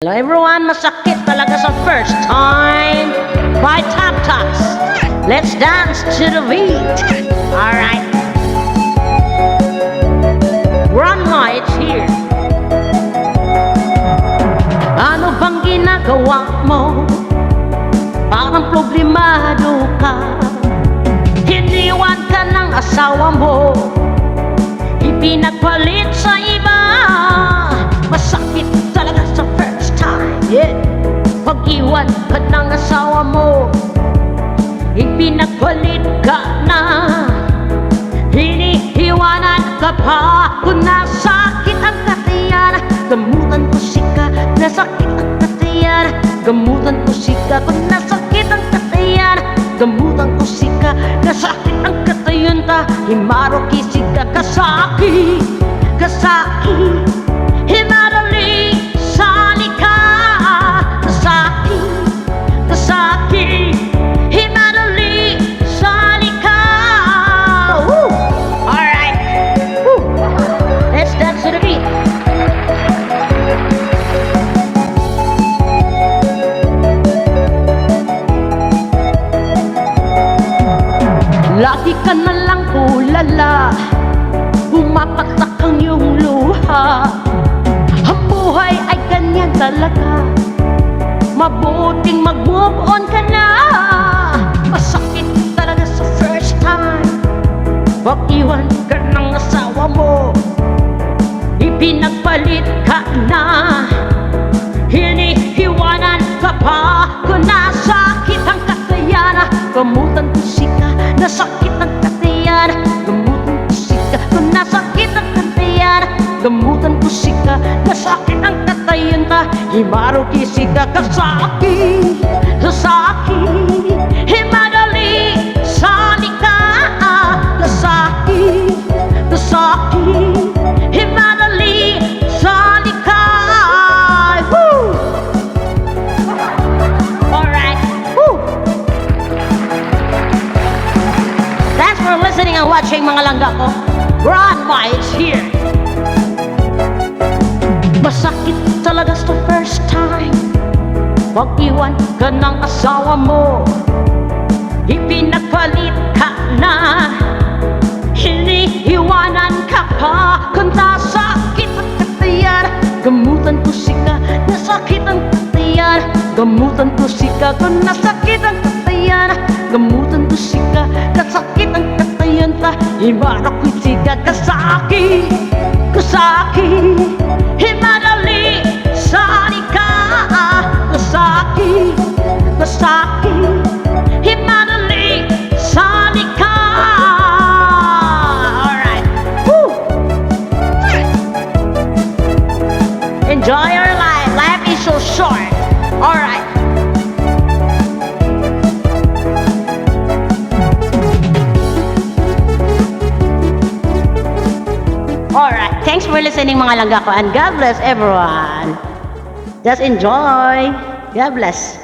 Hello everyone, masakit talaga sa first time by Top Tops. Let's dance to the beat. Alright. Grandma, it's here. Ano bang ginagawa mo? Parang problemado ka. Hiniwan ka ng asawa mo, ipinagpalit sa iba. Masakit talaga sa first time, yeah. Pag-iwan ka ng asawa mo, ipinagpalit ka na. Hinihiwanan ka pa. Kung nasakit ang katiyan, gamutan ko sika. Nasakit ang katiyan, gamutan ko sika. Kung nasakit ang katiyan, gamutan ko sika. Nasakit ang katayan ta, himaro kisika. Kasaki, kasaki, himarali salika. Kasaki, kasaki, himarali salika. Woo! Alright. Woo! Let's dance to the beat. Lagi ka na lang ulala, pumapatak ang iyong luha. Ang buhay ay ganyan talaga, mabuting mag-move on ka na. Masakit talaga sa first time, pag-iwan ka ng asawa mo, ipinagpalit ka na. Hinihiwanan ka pa. Kung nasakit ang katayan, gamutan ko sika. Nasakit ang katayan, gamutan ko sika. Kung nasakit ang katayan, gamutan ko sika. Nasakit ang katayan ta, himaro kisika. Kasaki, kasaki, himadali salika. Kasaki, kasaki, himadali salika. Woo! Alright. Woo! Thanks for listening and watching, mga langga ko. Grandma, it's here. Masakit talaga sa first time, pag-iwan ka ng asawa mo, ipinagpalit ka na. Hinihiwanan ka pa. Kung nasakit ang katayan, gamutan ko sika. Nasakit ang katayan, gamutan ko sika. Kung nasakit ang katayan, gamutan ko sika. Kasakit ang katayan ta, himaro ko sika. Kasaki, kasaki, himadali salika. Kasaki, kasaki, himadali salika. Alright. Woo! Enjoy your life. Life is so short. Alright. Alright. Thanks for listening, mga langga ko, and God bless everyone. Just enjoy. God bless.